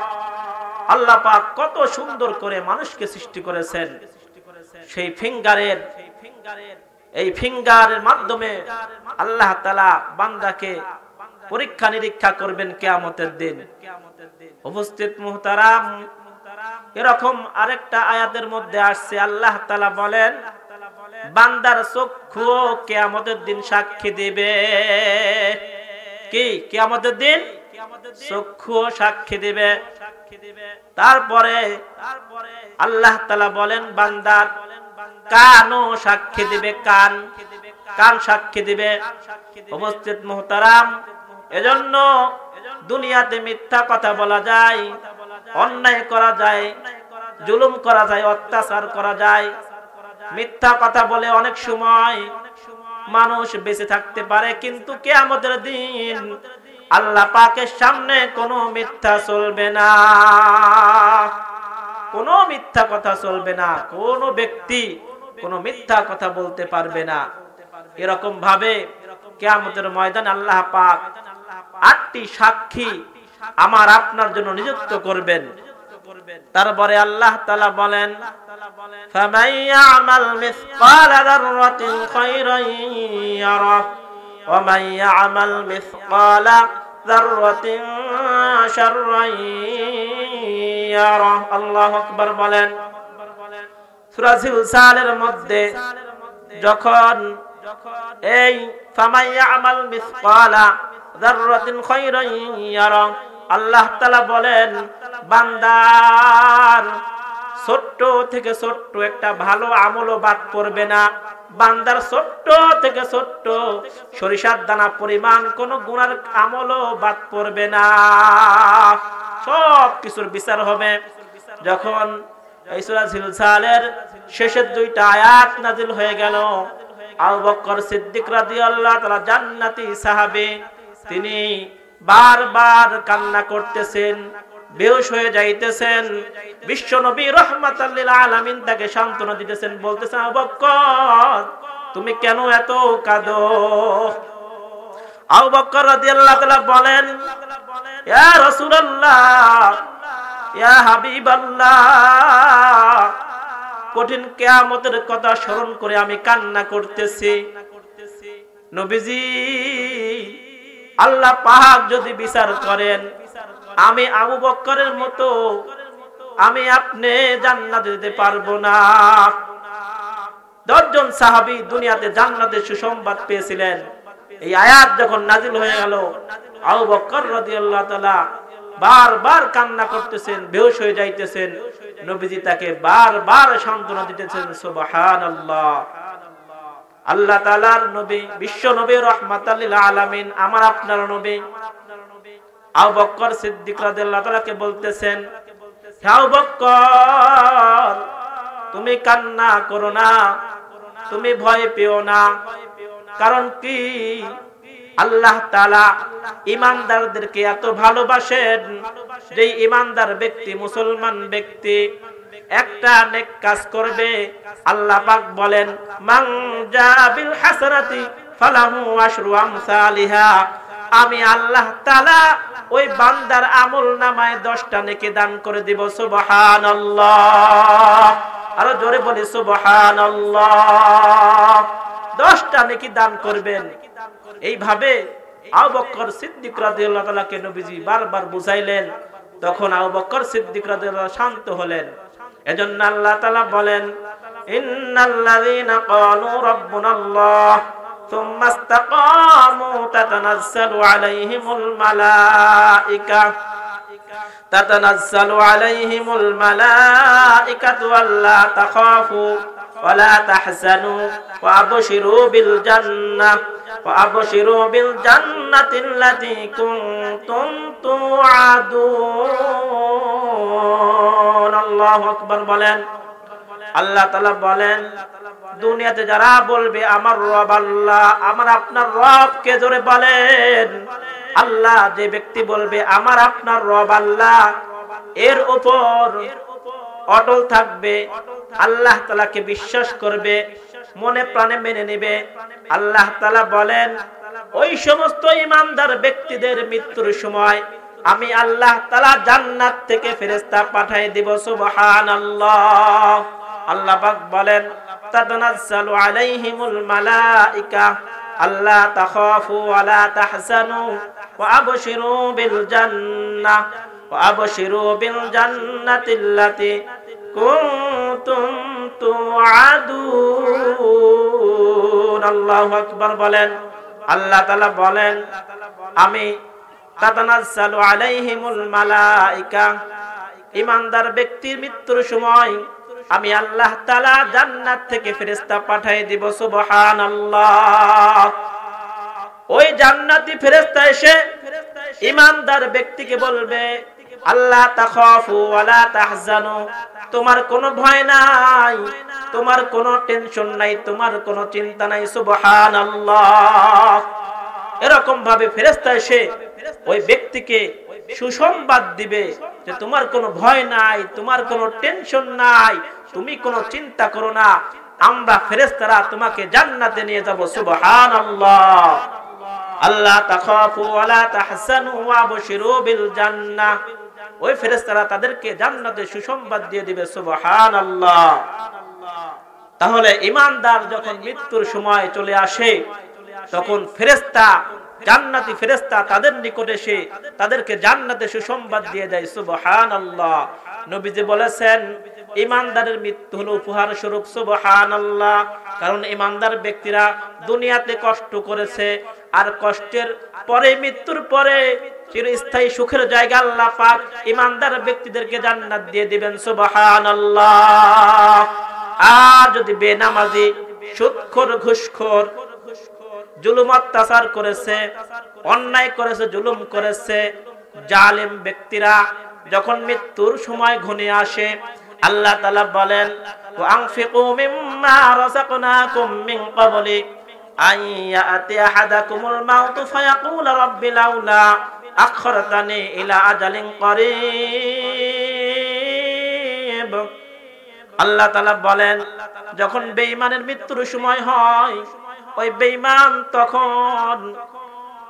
আল্লাহ পাক কত সুন্দর করে মানুষকে সৃষ্টি করেছেন। সেই এই ফিঙ্গারের মাধ্যমে আল্লাহ তাআলা বান্দাকে পরীক্ষা নিরীক্ষা করবেন কিয়ামতের দিন। উপস্থিত মুহতারাম, এরকম আরেকটা আয়াতের মধ্যে আসছে, আল্লাহ তাআলা বলেন, বান্দার চক্ষু কিয়ামতের দিন সাক্ষী দিবে। কি? কিয়ামতের দিন চক্ষু সাক্ষী দিবে। তারপরে আল্লাহ তাআলা বলেন, বান্দার কানও সাক্ষী দিবে, কান সাক্ষী দিবে। উপস্থিত মুহতারাম, এজন্য দুনিয়াতে মিথ্যা কথা বলা যায়, অন্যায় করা যায়, জুলুম করা যায়, অত্যাচার করা যায়। মিথ্যা কথা বলে অনেক সময় মানুষ বেঁচে থাকতে পারে, কিন্তু কিয়ামতের দিন আল্লাহ পাকের সামনে কোনো মিথ্যা চলবে না, কোনো মিথ্যা কথা চলবে না, কোনো ব্যক্তি কোনো মিথ্যা কথা বলতে পারবে না। এরকম ভাবে কিয়ামতের ময়দানে আল্লাহ পাক 8টি সাক্ষী আমার আপনার জন্য নিযুক্ত করবেন। তারপরে আল্লাহ তাআলা বলেন, ফামান ইয়ামাল মিসকালা যাররাতিন খায়রান ইয়ারা ওয়া মান ইয়ামাল মিসকালা যাররাতিন শাররান ইয়ারা। আল্লাহু আকবার বলেন। সূরা জিলসালের মধ্যে যখন এই ফামান ইয়ামাল মিসকালা যাররাতিন খায়রান ইয়ারা, আল্লাহ তাআলা বলেন, বান্দার ছোট্ট থেকে ছোট্ট একটা ভালো আমলও বাদ পড়বে না, বান্দার ছোট্ট থেকে ছোট্ট সরিষার দানা পরিমাণ কোন গুনার আমলও বাদ পড়বে না। সব কিছুর বিচার হবে। যখন এই সূরা জিলসালের শেষের 2টা আয়াত নাযিল হয়ে গেল, আবু বকর সিদ্দিক রাদিয়াল্লাহু তাআলা জান্নাতি সাহাবী, তিনি বারবার কান্না করতেছেন, বেহুশ হয়ে যাইতেছেন। বিশ্ব নবী রাহমাতাল লিল আলামিন তাকে সান্ত্বনা দিতেছেন, বলতেছেন আবু বকর তুমি কেন এত কাঁদো? আবু বকর রাদিয়াল্লাহু তাআলা বলেন, ইয়া রাসূলুল্লাহ, ইয়া হাবিবাল্লাহ, কঠিন কিয়ামতের কথা স্মরণ করে আমি কান্না করতেছি। নবীজি, আল্লাহ পাক যদি বিচার করেন আমি আবু বকরের মতো আমি আপনি জান্নাতে যেতে পারবো না। 10 জন সাহাবী দুনিয়াতে জান্নাতের সুসংবাদ পেয়েছিলেন। এই আয়াত যখন নাজিল হয়ে গেল, আবু বকর রাদিয়াল্লাহু তাআলা বারবার কান্না করতেছেন, বেহুশ হয়ে যাইতেছেন। নবীজি তাকে বারবার সান্ত্বনা দিতেছেন। সুবহানাল্লাহ। আল্লাহ তাআলার নবী, বিশ্ব নবী রাহমাতাল লিল আলামিন, আমার আপনার নবী আবু বকর সিদ্দিক রাদিয়াল্লাহু তাআলাকে বলতেছেন, হে আবু বকর তুমি কান্না করো না, তুমি ভয় পেও না। কারণ কি, আল্লাহ তাআলা ঈমানদারদেরকে এত ভালোবাসেন যে ঈমানদার ব্যক্তি, মুসলমান ব্যক্তি একটা নেক কাজ করবে, আল্লাহ পাক বলেন মান জাবিল হাসানাতি ফালাহু আশরু আমসালিহা, আমি আল্লাহ তাআলা ওই বান্দার আমলনামায় 10টা নেকি দান করে দিব। সুবহানাল্লাহ। আরো জোরে বলি সুবহানাল্লাহ। 10টা নেকি দান করবেন। এইভাবে আবু বকর সিদ্দিক রাদিয়াল্লাহু তাআলাকে নবীজি বারবার বুঝাইলেন। তখন আবু বকর সিদ্দিক রাদিয়াল্লাহু শান্ত হলেন। এজন্য আল্লাহ তাআলা বলেন, ইন্নাল্লাযীনা ক্বালু রাব্বুনাল্লাহ সুম্মা ইসতাকামু তাতানাজ্জালু আলাইহিমুল মালাঈকাতু আল্লা তাখাফু ওয়া লা তাহজানু ওয়া আবশিরু বিল জান্নাতিল্লাতী কুনতুম তুআদুন। আল্লাহু আকবার বলেন। আল্লাহ তাআলা বলেন, দুনিয়াতে যারা বলবে আমার রব আল্লাহ, আমার আপনার রব, কে জোরে বলেন আল্লাহ, যে ব্যক্তি বলবে আমার আপনার রব আল্লাহ, এর উপর অটল থাকবে, আল্লাহ তাআলাকে বিশ্বাস করবে, মনে প্রাণে মেনে নেবে, আল্লাহ তাআলা বলেন ওই সমস্ত ঈমানদার ব্যক্তিদের মৃত্যুর সময় আমি আল্লাহ তাআলা জান্নাত থেকে ফেরেশতা পাঠিয়ে দেব। সুবহানাল্লাহ। আল্লাহ পাক বলেন, তাতানাজ্জালু আলাইহিমুল মালাঈকা আল্লা তাখাফু ওয়া লা তাহজানু ওয়া আবশিরু বিল জান্নাতিল্লাতী কুনতুম তুআদুন। আল্লাহু আকবার বলেন। আল্লাহ তাআলা বলেন, আমি তাতানাজ্জালু আলাইহিমুল মালাঈকা, ঈমানদার ব্যক্তির মৃত্যুর সময় আমি আল্লাহ তাআলা জান্নাত থেকে ফেরেশতা পাঠিয়ে দিব। সুবহানাল্লাহ। ওই জান্নাতি ফেরেশতা এসে ঈমানদার ব্যক্তিকে বলবে, আল্লাহ তাখাফু ওয়া লা তাহজানু, তোমার কোনো ভয় নাই, তোমার কোনো টেনশন নাই, তোমার কোনো চিন্তা নাই। সুবহানাল্লাহ। এরকম ভাবে ফেরেশতা এসে ওই ব্যক্তিকে সুসংবাদ দিবে যে তোমার কোনো ভয় নাই, তোমার কোনো টেনশন নাই, তুমি কোনো চিন্তা করো না, আমরা ফেরেশতারা তোমাকে জান্নাতে নিয়ে যাব। সুবহানাল্লাহ। আল্লাহ তাখাফু ওয়া লা তাহজানু ওয়া আবশিরু বিল জান্নাহ, ওই ফেরেশতারা তাদেরকে জান্নাতে সুসংবাদ দিয়ে দিবে। সুবহানাল্লাহ। তাহলে ঈমানদার যখন মৃত্যুর সময় চলে আসে, তখন ফেরেশতা, জান্নাতি ফেরেশতা তাদের নিকটে এসে তাদেরকে জান্নাতে সুসংবাদ দিয়ে যায়। সুবহানাল্লাহ। নবীজি বলেছেন, ঈমানদারের মৃত্যু হলো উপহার স্বরূপ। সুবহানাল্লাহ। কারণ ঈমানদার ব্যক্তিরা দুনিয়াতে কষ্ট করেছে, আর কষ্টের পরে, মৃত্যুর পরে চিরস্থায়ী সুখের জায়গা আল্লাহ পাক ঈমানদার ব্যক্তিদেরকে জান্নাত দিয়ে দিবেন। সুবহানাল্লাহ। আর যদি বেনামাজি, সুদখোর, ঘুষখোর, জুলুম অত্যাচার করেছে, অন্যায় করেছে, জুলুম করেছে, জালেম ব্যক্তিরা যখন মৃত্যুর সময় ঘনিয়ে আসে, আল্লাহ তাআলা বলেন ওয়া আনফিকু মিম্মা রাযাকনাকুম মিন ক্বাবলি আন ইয়াতি আহাদাকুমুল মাউতু ফায়াকুলা রাব্বি লাউলা আখরতানি ইলা আজালিন করিব। আল্লাহ তাআলা বলেন, যখন বেঈমানের মৃত্যুর সময় হয়, ওই বেঈমান তখন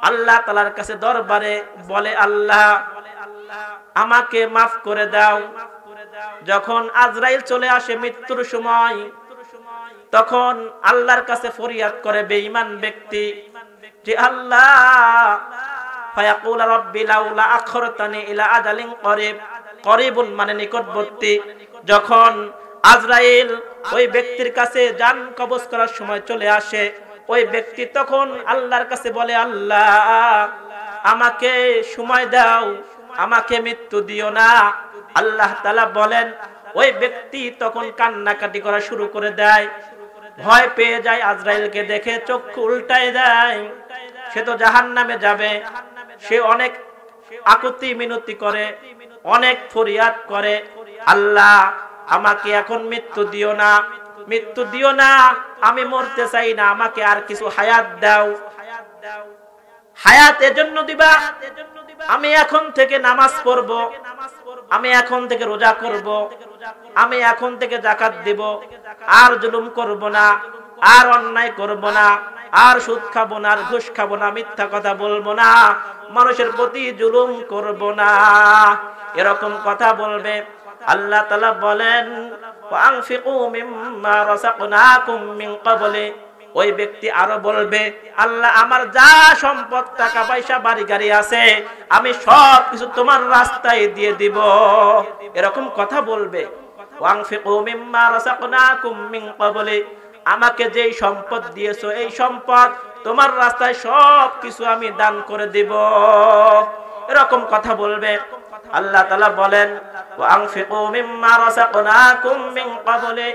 আল্লাহ তাআলার কাছে দরবারে বলে, আল্লাহ আমাকে মাফ করে দাও। যখন আজরাইল চলে আসে মৃত্যুর সময়, তখন আল্লাহর কাছে ফরিয়াদ করে বেঈমান ব্যক্তি যে আল্লাহ, ফায়াকুল রাব্বি লাউলা আখরতানি ইলা আজালিন করিব, করিবুন মানে নিকটবর্তী। যখন আজরাইল ওই ব্যক্তির কাছে জান কবজ করার সময় চলে আসে, ওই ব্যক্তি তখন আল্লাহর কাছে বলে, আল্লাহ আমাকে সময় দাও, আমাকে মৃত্যু দিও না। আল্লাহ তাআলা বলেন, ওই ব্যক্তি তখন কান্নাকাটি করা শুরু করে দেয়, ভয় পেয়ে যায়, আজরাইলকে দেখে চক্ষু উল্টায় দেয়। সে তো জাহান্নামে যাবে। সে অনেক আকুতি মিনতি করে, অনেক ফরিয়াদ করে, আল্লাহ আমাকে এখন মৃত্যু দিও না, মৃত্যু দিও না, আমি মরতে চাই না, আমাকে আর কিছু হায়াত দাও। হায়াত এজন্য দিবা, আমি এখন থেকে নামাজ পড়ব, আমি এখন থেকে রোজা করব, আমি এখন থেকে যাকাত দেব, আর জুলুম করব না, আর অন্যায় করব না, আর সুদ খাবো না, আর ঘুষ খাবো না, মিথ্যা কথা বলবো না, মানুষের প্রতি জুলুম করব না, এরকম কথা বলবে। আল্লাহ তাআলা বলেন, ওয়া আনফিকু মিম্মা রাযাকনাকুম মিন ক্বাবলি, ওই ব্যক্তি আরো বলবে, আল্লাহ আমার যা সম্পদ, টাকা পয়সা, বাড়ি গাড়ি আছে, আমি সব কিছু তোমার রাস্তায় দিয়ে দিব, এরকম কথা বলবে। ওয়া আনফিকু মিম্মা রাযাকনাকুম মিন ক্বাবলি, আমাকে যেই সম্পদ দিয়েছো, এই সম্পদ তোমার রাস্তায় সব কিছু আমি দান করে দিব, এরকম কথা বলবে। আল্লাহ তাআলা বলেন, ওয়া আনফিকু মিম্মা রাযাকনাকুম মিন ক্বাবলি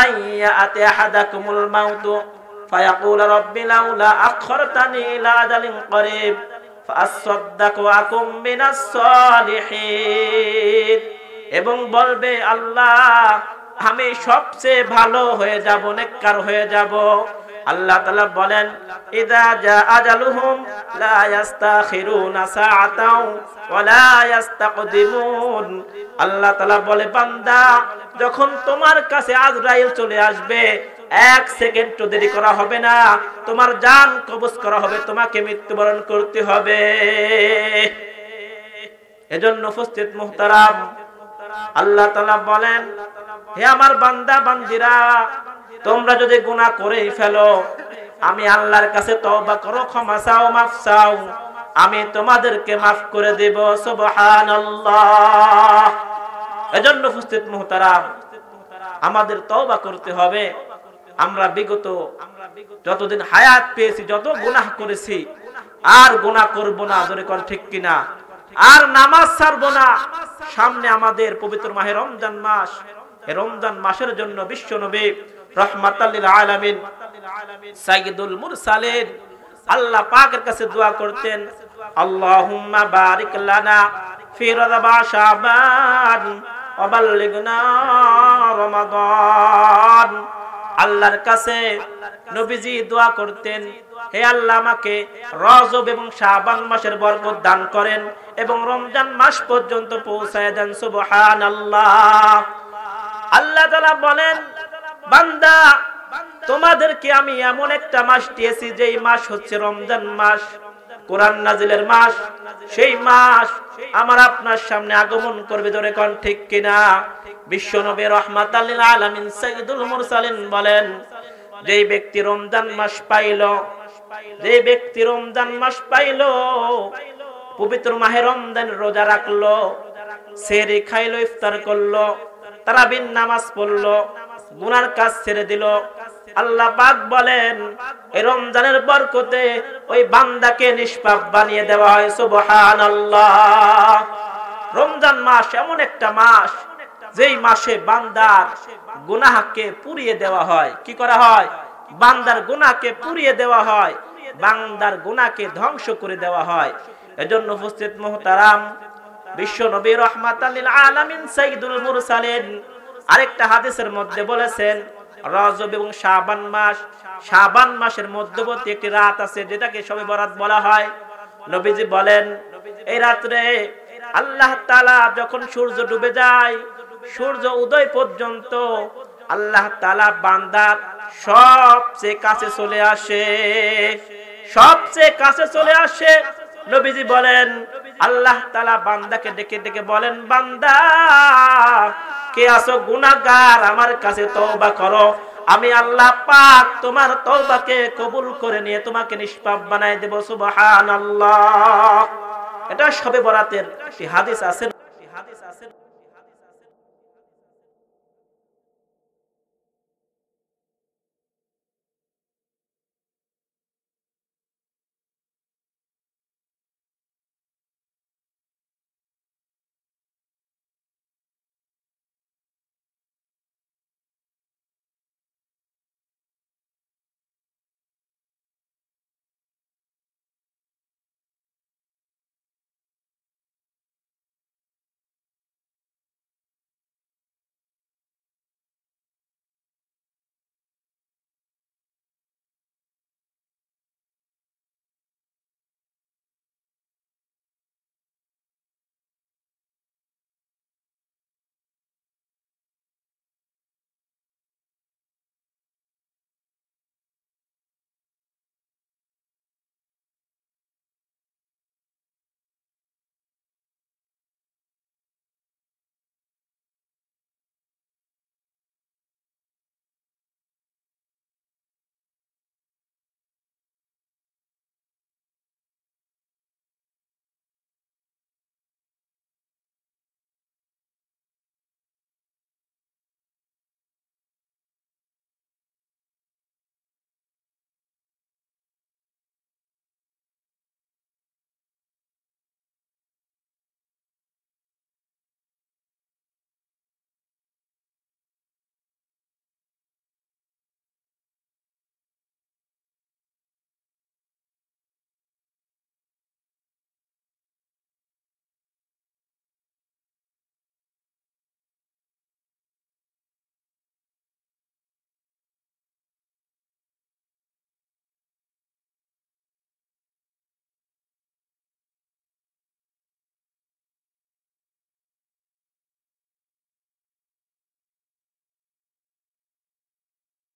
আন ইয়াতি আহাদাকুমুল মাউতু ফায়াকুল রাব্বি লাউলা আখরতানি ইলা আজালিন করিব ফাআসাদদাকু ওয়া আকুম মিনাস সালিহিন। এবং বলবে, আল্লাহ আমি সবচেয়ে ভালো হয়ে যাব, নেককার হয়ে যাব। আল্লাহ তাআলা বলেন, ইযা জা আজালুহুম লা ইস্তাখিরুনা সাআতাও ওয়া লা ইস্তাকদিমুন। আল্লাহ তাআলা বলে, বান্দা যখন তোমার কাছে আজরাইল চলে আসবে, এক সেকেন্ড দেরি করা হবে না, তোমার জান কবজ করা হবে, তোমাকে মৃত্যুবরণ করতে হবে। এজন্য উপস্থিত মুহতারাম, আল্লাহ তাআলা বলেন, হে আমার বান্দা বান্দিরা, তোমরা যদি গুনাহ করেই ফেলো, আমি আল্লাহর কাছে তওবা করো, ক্ষমা চাও, মাফ চাও, আমি তোমাদেরকে মাফ করে দেব। সুবহানাল্লাহ। এজন্য উপস্থিত মুহতারাম, আমাদের তওবা করতে হবে। আমরা বিগত যতদিন হায়াত পেয়েছি, যত গুনাহ করেছি, আর গুনাহ করব না, জোরে কোন ঠিক কিনা, আর নামাজ ছাড়বো না। সামনে আমাদের পবিত্র মাহে রমজান মাস, এই রমজান মাসের জন্য বিশ্ব নবী রাহমাতাল লিল আলামিন সাইয়্যিদুল মুরসালিন আল্লাহ পাকের কাছে দোয়া করতেন, আল্লাহুম্মা বারিক লানা ফি রজব শাবান ওয়া বাল্লিগনা রমাদান। আল্লাহর কাছে নবীজি দোয়া করতেন, হে আল্লাহ আমাকে রজব এবং শাবান মাসের বরকত দান করেন এবং রমজান মাস পর্যন্ত পৌঁছায় দেন। সুবহানাল্লাহ। আল্লাহ তাআলা বলেন, বান্দা তোমাদেরকে আমি এমন একটা মাস দিয়েছি, যেই মাস হচ্ছে রমজান মাস, কোরআন নাজিলের মাস। সেই মাস আমার আপনার সামনে আগমন করবে, ধরে কোন ঠিক কিনা। বিশ্ব নবী রাহমাতাল লিল আলামিন সাইয়্যিদুল মুরসালিন বলেন, যেই ব্যক্তি রমজান মাস পাইল, যেই ব্যক্তি রমজান মাস পাইল, পবিত্র মাহে রমজানের রোজা রাখলো, সেহরি খাইলো, ইফতার করলো, তারাবির নামাজ পড়লো, গুনার কাজ ছেড়ে দিল, আল্লাহ পাক বলেন এই রমজানের বরকতে ওই বান্দাকে নিষ্পাপ বানিয়ে দেওয়া হয়। সুবহানাল্লাহ। রমজান মাস এমন একটা মাস, যেই মাসে বান্দার গুনাহকে পুড়িয়ে দেওয়া হয়। কি করা হয়? বান্দার গুনাহকে পুড়িয়ে দেওয়া হয়, বান্দার গুনাহকে ধ্বংস করে দেওয়া হয়। এজন্য উপস্থিত মুহতারাম, বিশ্ব নবী রাহমাতাল লিল আলামিন সাইয়্যিদুল মুরসালিন আরেকটা হাদিসের মধ্যে বলেছেন রজব এবং শাবান মাসের মধ্যবর্তী একটি রাত আছে যেটাকে শবে বরাত বলা হয়। নবীজি বলেন এই রাত্রে আল্লাহ তাআলা যখন সূর্য ডুবে যায়, সূর্য উদয় পর্যন্ত আল্লাহ তাআলা বান্দার সবচেয়ে কাছে চলে আসে, সবচেয়ে কাছে চলে আসে। নবীজি বলেন আল্লাহ তাআলা বান্দাকে ডেকে ডেকে বলেন, বান্দা কে আছো গুনাহগার, আমার কাছে তওবা করো, আমি আল্লাহ পাক তোমার তওবাকে কবুল করে নিয়ে তোমাকে নিষ্পাপ বানায় দেব। সুবহানাল্লাহ। এটা শবে বরাতের হাদিস আছে।